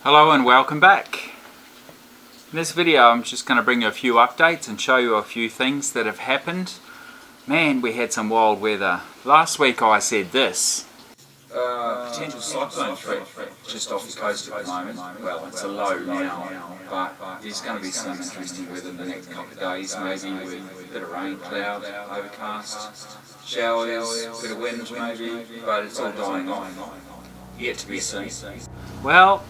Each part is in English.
Hello and welcome back. In this video I'm just going to bring you a few updates and show you a few things that have happened. Man, we had some wild weather. Last week I said this. Potential cyclone threat just off the coast at the moment. Well, it's a low now, but there's going to be some interesting weather in the next couple of days, maybe with a bit of rain, cloud, overcast, showers, a bit of wind maybe, but it's all dying off. Yet to be seen. Well,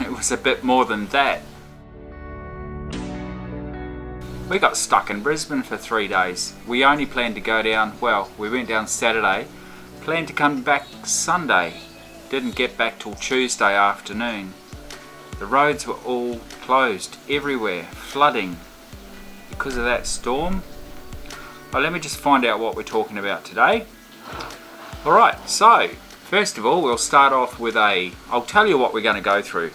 it was a bit more than that. We got stuck in Brisbane for 3 days. We only planned to go down, well, we went down Saturday, planned to come back Sunday. Didn't get back till Tuesday afternoon. The roads were all closed everywhere, flooding because of that storm. Well, let me just find out what we're talking about today. Alright, so first of all we'll start off with I'll tell you what we're going to go through.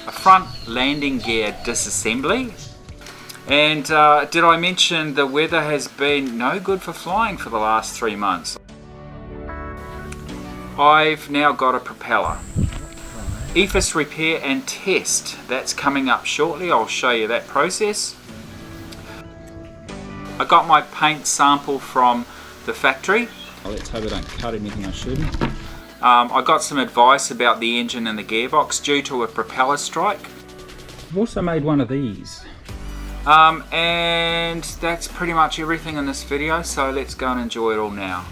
A front landing gear disassembly. And did I mention the weather has been no good for flying for the last 3 months? I've now got a propeller. EFIS repair and test. That's coming up shortly. I'll show you that process. I got my paint sample from the factory. Let's hope I don't cut anything I shouldn't. I got some advice about the engine and the gearbox due to a propeller strike. I've also made one of these. And that's pretty much everything in this video, so let's go and enjoy it all now.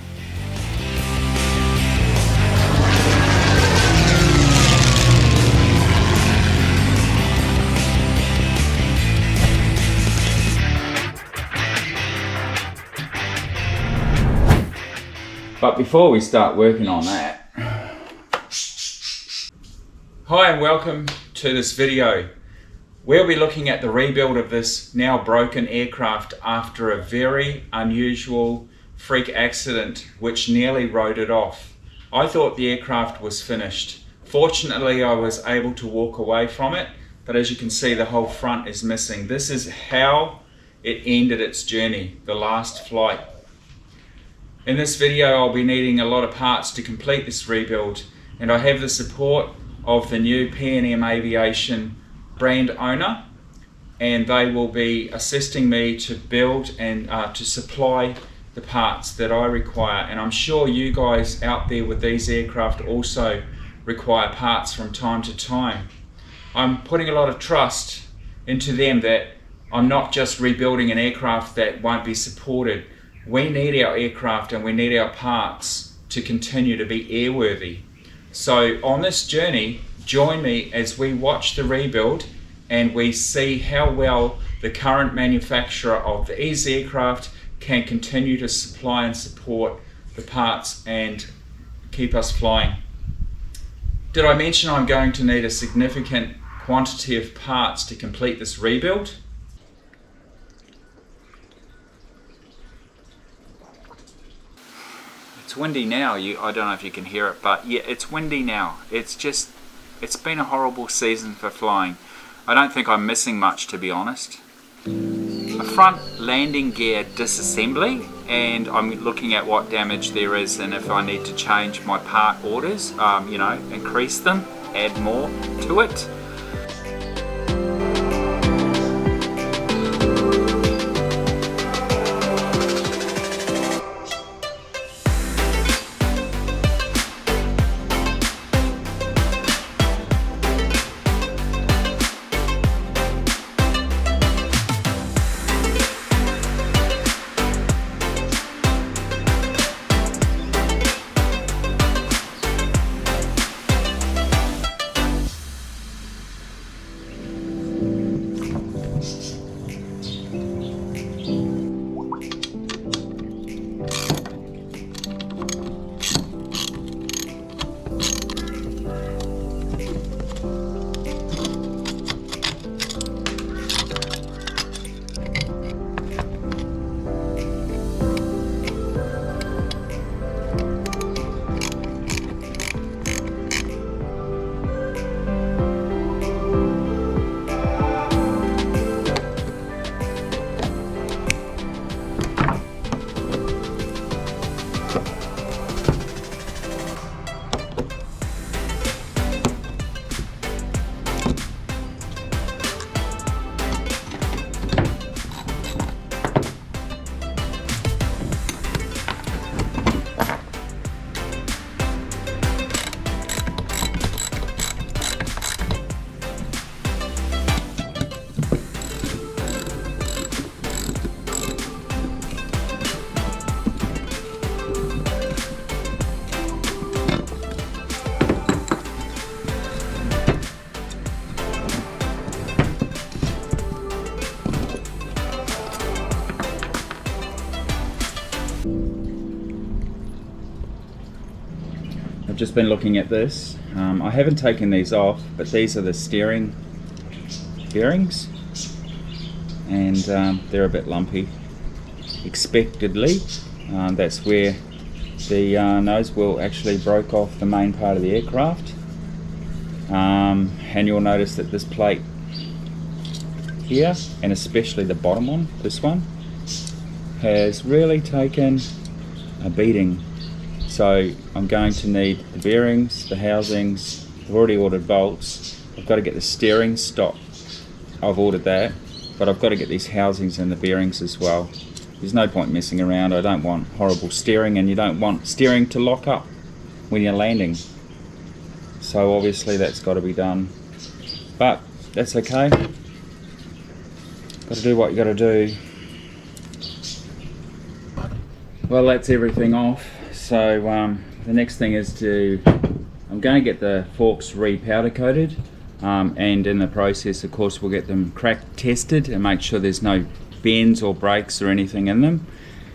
But before we start working on that, hi and welcome to this video. We'll be looking at the rebuild of this now broken aircraft after a very unusual freak accident which nearly wrote it off. I thought the aircraft was finished. Fortunately, I was able to walk away from it, but as you can see, the whole front is missing. This is how it ended its journey, the last flight. In this video, I'll be needing a lot of parts to complete this rebuild, and I have the support of the new P&M Aviation brand owner, and they will be assisting me to build and to supply the parts that I require. And I'm sure you guys out there with these aircraft also require parts from time to time. I'm putting a lot of trust into them that I'm not just rebuilding an aircraft that won't be supported. We need our aircraft and we need our parts to continue to be airworthy. So on this journey, join me as we watch the rebuild and we see how well the current manufacturer of these aircraft can continue to supply and support the parts and keep us flying. Did I mention I'm going to need a significant quantity of parts to complete this rebuild? It's windy now. I don't know if you can hear it, but yeah, it's windy now. It's been a horrible season for flying. I don't think I'm missing much, to be honest. A front landing gear disassembly, and I'm looking at what damage there is and if I need to change my part orders, increase them, add more to it. I've just been looking at this. I haven't taken these off, but these are the steering bearings, and they're a bit lumpy. Expectedly, that's where the nose wheel actually broke off the main part of the aircraft, and you'll notice that this plate here, and especially the bottom one, this one, has really taken a beating. So I'm going to need the bearings, the housings. I've already ordered bolts. I've got to get the steering stop. I've ordered that, but I've got to get these housings and the bearings as well. There's no point messing around. I don't want horrible steering, and you don't want steering to lock up when you're landing. So obviously that's got to be done, but that's okay. Got to do what you got to do. Well, that's everything off. So the next thing is I'm going to get the forks re-powder coated, and in the process, of course, we'll get them crack tested and make sure there's no bends or breaks or anything in them,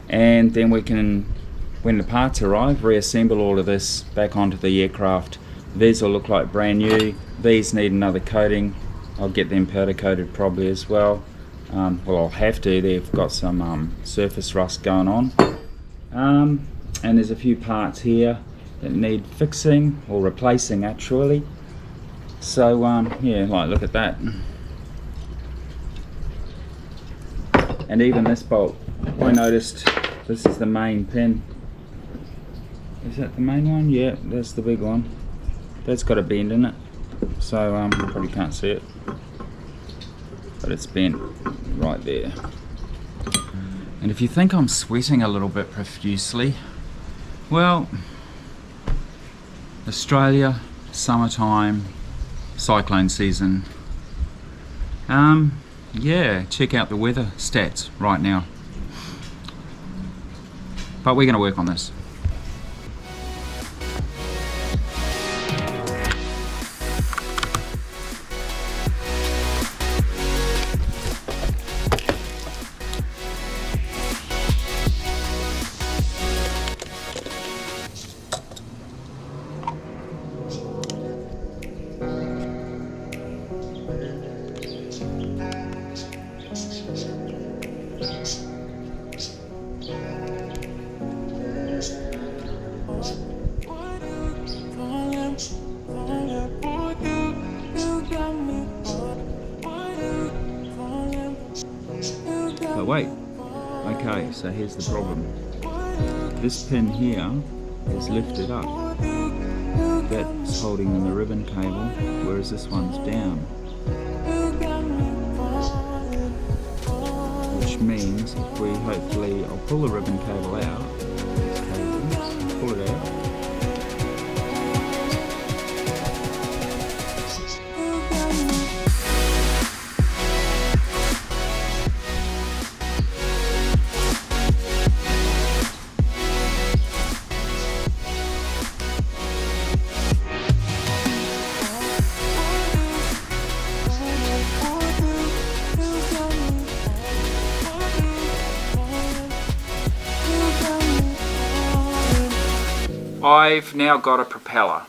and then we can, when the parts arrive, reassemble all of this back onto the aircraft. These will look like brand new. These need another coating. I'll get them powder coated probably as well. Well, I'll have to. They've got some surface rust going on, and there's a few parts here that need fixing or replacing actually. So yeah, like look at that. And even this bolt, I noticed this is the main pin. Is that the main one? Yeah, that's the big one. That's got a bend in it, so you probably can't see it, but it's bent right there. And if you think I'm sweating a little bit profusely, well, Australia, summertime, cyclone season. Yeah, check out the weather stats right now. But we're going to work on this. But wait, okay, so here's the problem. This pin here is lifted up. That's holding in the ribbon cable, whereas this one's down. Which means if we hopefully, I'll pull the ribbon cable out, pull it out. I've now got a propeller,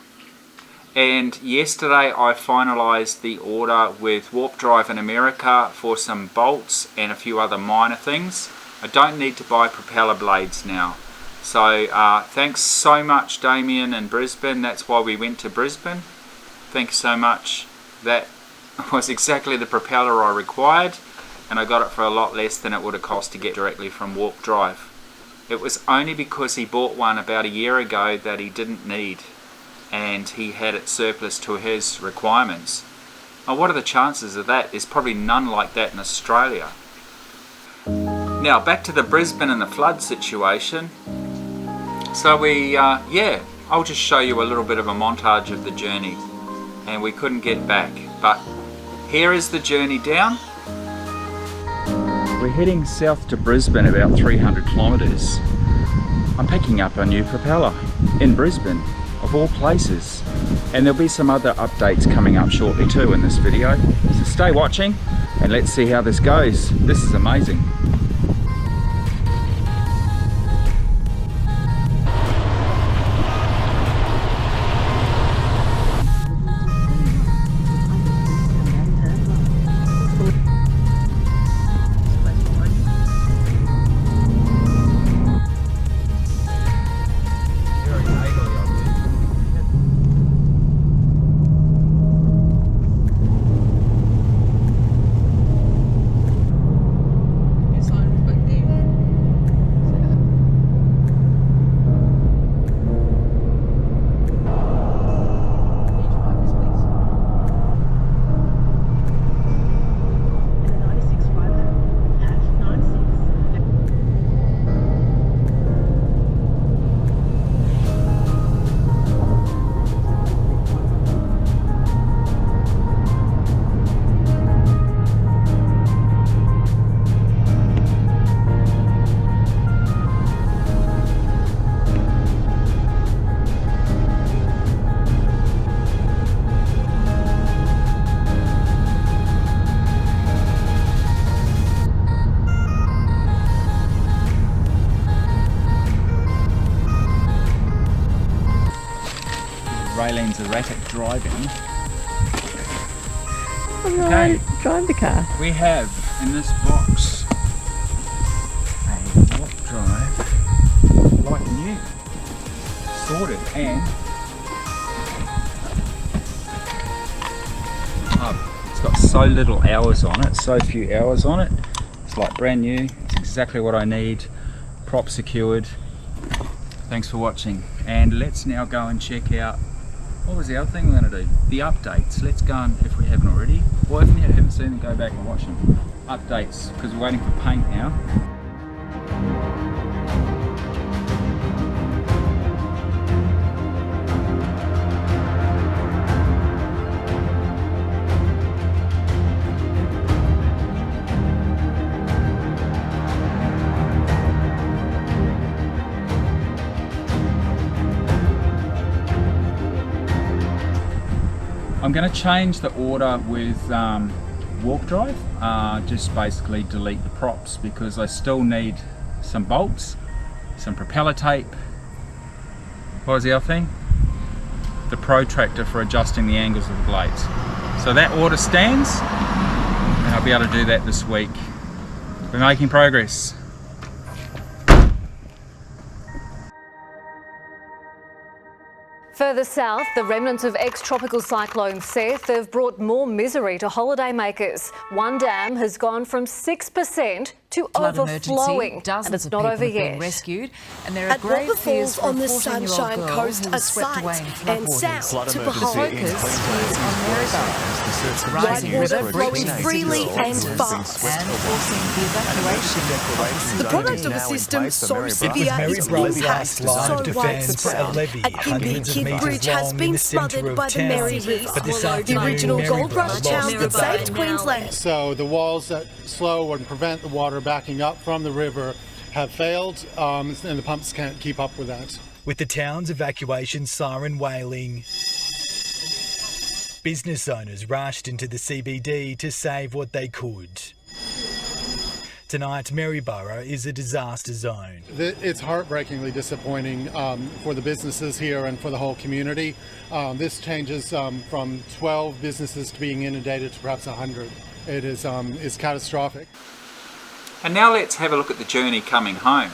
and yesterday I finalised the order with Warp Drive in America for some bolts and a few other minor things. I don't need to buy propeller blades now. So thanks so much, Damien in Brisbane. That's why we went to Brisbane. Thank you so much. That was exactly the propeller I required, and I got it for a lot less than it would have cost to get directly from Warp Drive. It was only because he bought one about a year ago that he didn't need, and he had it surplus to his requirements. Now, what are the chances of that? There's probably none like that in Australia. Now back to the Brisbane and the flood situation. So yeah, I'll just show you a little bit of a montage of the journey, and we couldn't get back, but here is the journey down. We're heading south to Brisbane about 300 kilometres. I'm picking up a new propeller in Brisbane, of all places. And there'll be some other updates coming up shortly too in this video. So stay watching and let's see how this goes. This is amazing. Raylene's erratic driving. Okay, drive the car. We have in this box a warp drive like new, sorted, and it's got so little hours on it, so few hours on it. It's like brand new. It's exactly what I need. Prop secured. Thanks for watching, and let's now go and check out, what was the other thing we're going to do? The updates. Let's go and, if we haven't already, or if you haven't seen them, go back and watch them. Updates, because we're waiting for paint now. I'm going to change the order with warp drive, just basically delete the props because I still need some bolts, some propeller tape. What was the other thing? The protractor for adjusting the angles of the blades. So that order stands, and I'll be able to do that this week. We're making progress. Further south, the remnants of ex-tropical cyclone Seth have brought more misery to holidaymakers. One dam has gone from 6% to overflowing, and it's not over yet. Rescued, and there are grave fears on the Sunshine Coast are sight and sound to behold. Rising river flowing freely and fast, and forcing the evacuation. The product of a system so severe its impact so widespread. At Gympie, Kid Bridge has been smothered by the Mary River, the original gold rush town that saved Queensland. So the walls that slow and prevent the water backing up from the river have failed, and the pumps can't keep up with that. With the town's evacuation siren wailing, business owners rushed into the CBD to save what they could. Tonight, Maryborough is a disaster zone. It's heartbreakingly disappointing for the businesses here and for the whole community. This changes from 12 businesses to being inundated to perhaps 100. It is catastrophic. And now let's have a look at the journey coming home.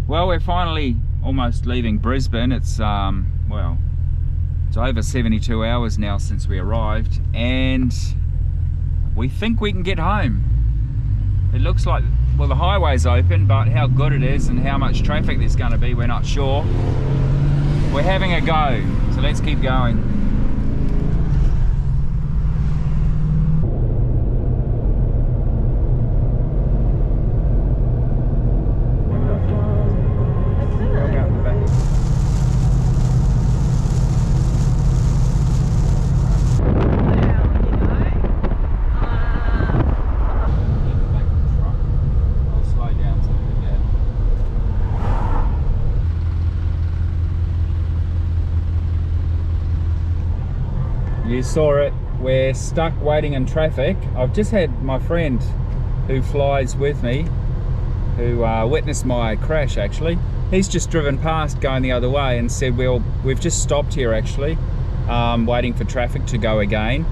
Well, we're finally almost leaving Brisbane. It's well, it's over 72 hours now since we arrived, and we think we can get home. It looks like, well, the highway's open, but how good it is and how much traffic there's going to be, we're not sure. We're having a go, so let's keep going. You saw it, we're stuck waiting in traffic. I've just had my friend who flies with me, who witnessed my crash actually. He's just driven past going the other way and said, well, we've just stopped here actually, waiting for traffic to go again.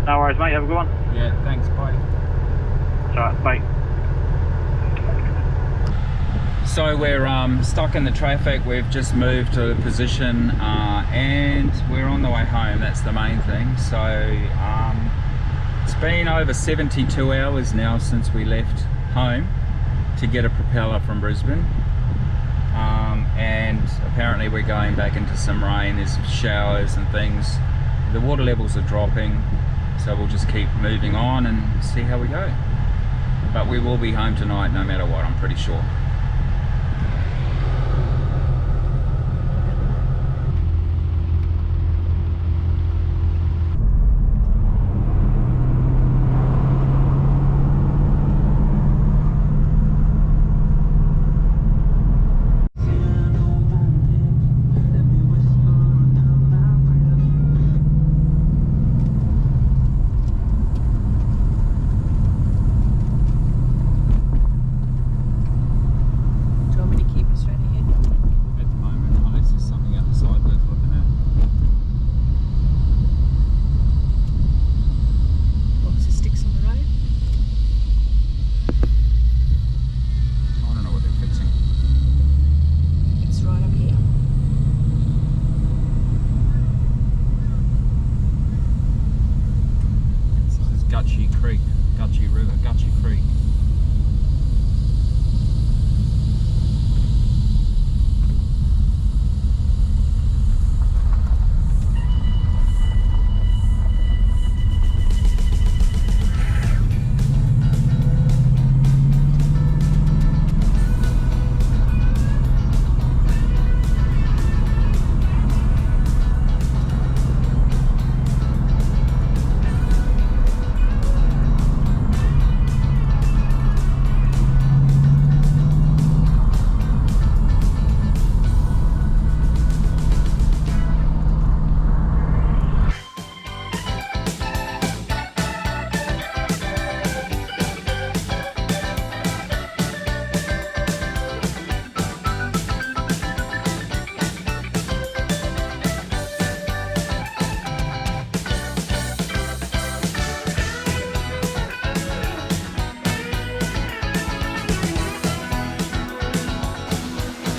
No worries mate, have a good one. Yeah, thanks, bye. It's alright, bye. So we're stuck in the traffic. We've just moved to a position and we're on the way home. That's the main thing. So it's been over 72 hours now since we left home to get a propeller from Brisbane, and apparently we're going back into some rain. There's showers and things. The water levels are dropping, so we'll just keep moving on and see how we go. But we will be home tonight no matter what, I'm pretty sure.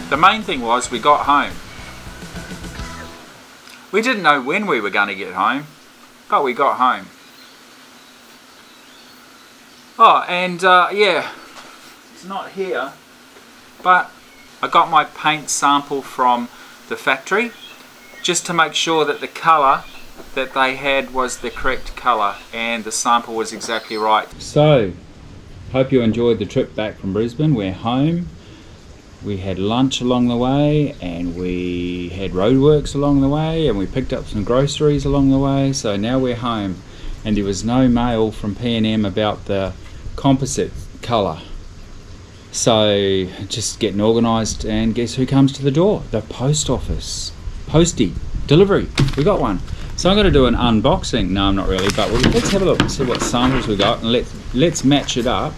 The main thing was we got home. We didn't know when we were going to get home, but we got home. Oh, and yeah, it's not here, but I got my paint sample from the factory just to make sure that the colour that they had was the correct colour and the sample was exactly right. So, hope you enjoyed the trip back from Brisbane. We're home. We had lunch along the way, and we had roadworks along the way, and we picked up some groceries along the way. So now we're home, and there was no mail from P&M about the composite colour. So just getting organised, and guess who comes to the door? The post office. Postie. Delivery. We got one. So I'm going to do an unboxing. No, I'm not really, but let's have a look and see what samples we got, and let's match it up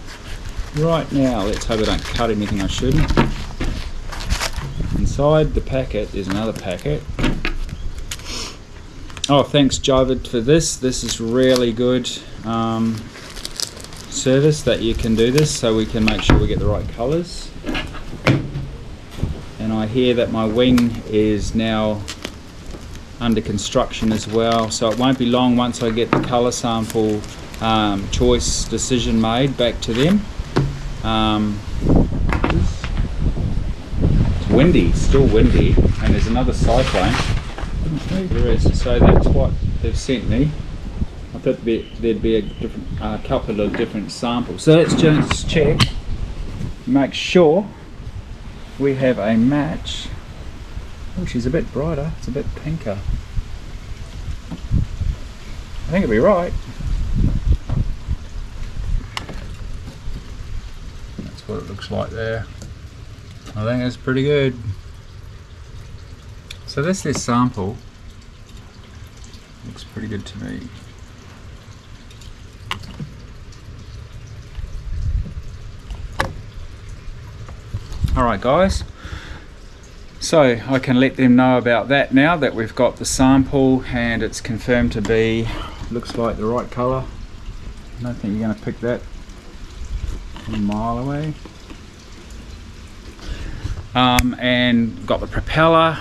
right now. Let's hope I don't cut anything I shouldn't. Inside the packet is another packet. Oh, thanks Javid for this. This is really good service that you can do this, so we can make sure we get the right colours. And I hear that my wing is now under construction as well, so it won't be long once I get the colour sample choice decision made back to them. It's windy, still windy, and there's another cyclone. There is, so that's what they've sent me. I thought there'd be a couple of different samples. So let's just check, make sure we have a match. Oh, she's a bit brighter, it's a bit pinker. I think it'll be right. That's what it looks like there. I think that's pretty good. So that's their sample. Looks pretty good to me. Alright guys, so I can let them know about that now that we've got the sample and it's confirmed to be, looks like the right colour. I don't think you're going to pick that from a mile away. And got the propeller,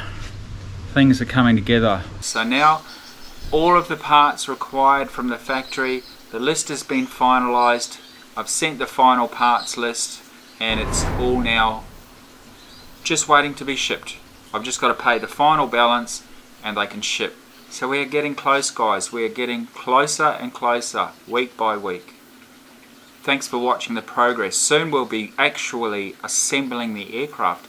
things are coming together. So now all of the parts required from the factory, the list has been finalised. I've sent the final parts list and it's all now just waiting to be shipped. I've just got to pay the final balance and they can ship. So we are getting close guys, we are getting closer and closer week by week. Thanks for watching the progress. Soon we'll be actually assembling the aircraft.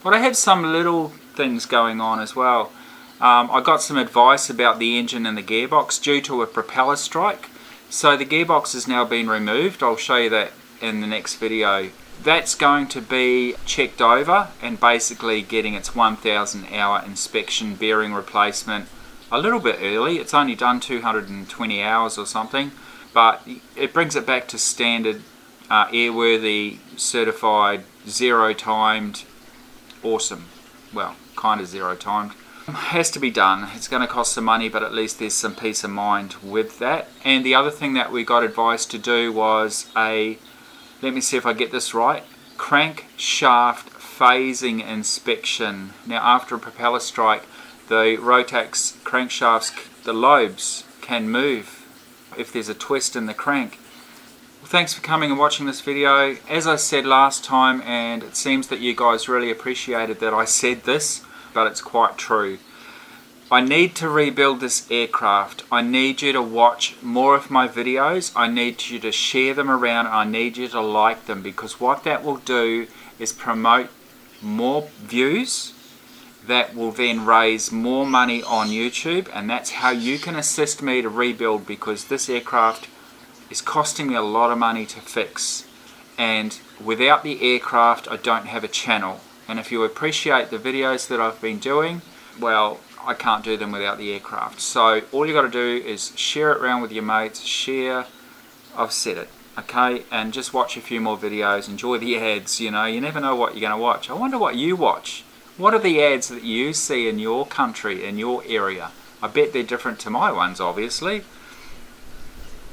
But I have some little things going on as well. I got some advice about the engine and the gearbox due to a propeller strike. So the gearbox has now been removed. I'll show you that in the next video. That's going to be checked over and basically getting its 1,000 hour inspection bearing replacement a little bit early. It's only done 220 hours or something, but it brings it back to standard, airworthy, certified, zero timed, awesome. Well, kind of zero timed. Has to be done. It's going to cost some money, but at least there's some peace of mind with that. And the other thing that we got advice to do was a, let me see if I get this right, crankshaft phasing inspection. Now after a propeller strike, the Rotax crankshafts, the lobes can move if there's a twist in the crank. Well, thanks for coming and watching this video. As I said last time, and it seems that you guys really appreciated that I said this, but it's quite true. I need to rebuild this aircraft. I need you to watch more of my videos. I need you to share them around. I need you to like them, because what that will do is promote more views. That will then raise more money on YouTube, and that's how you can assist me to rebuild, because this aircraft is costing me a lot of money to fix, and without the aircraft I don't have a channel. And if you appreciate the videos that I've been doing, well, I can't do them without the aircraft. So all you got to do is share it around with your mates, share, I've said it, okay, and just watch a few more videos, enjoy the ads. You know, you never know what you're going to watch. I wonder what you watch. What are the ads that you see in your country, in your area? I bet they're different to my ones, obviously.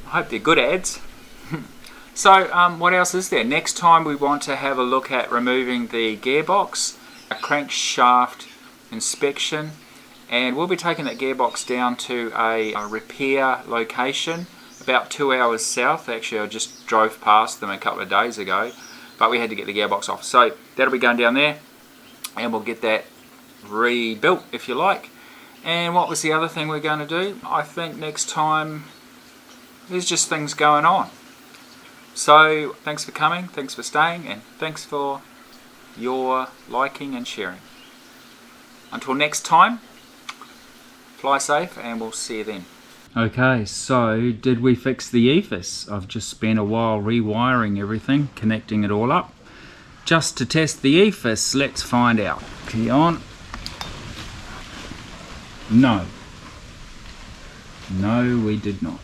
I hope they're good ads. So what else is there? Next time we want to have a look at removing the gearbox. a crankshaft inspection, and we'll be taking that gearbox down to a repair location about 2 hours south. Actually, I just drove past them a couple of days ago, but we had to get the gearbox off. So that'll be going down there, and we'll get that rebuilt, if you like. And what was the other thing we're going to do? I think next time there's just things going on. So thanks for coming, thanks for staying, and thanks for your liking and sharing. Until next time, fly safe, and we'll see you then. Okay, so did we fix the EFIS? I've just spent a while rewiring everything, connecting it all up, just to test the EFIS. Let's find out. Key on. No. No, we did not.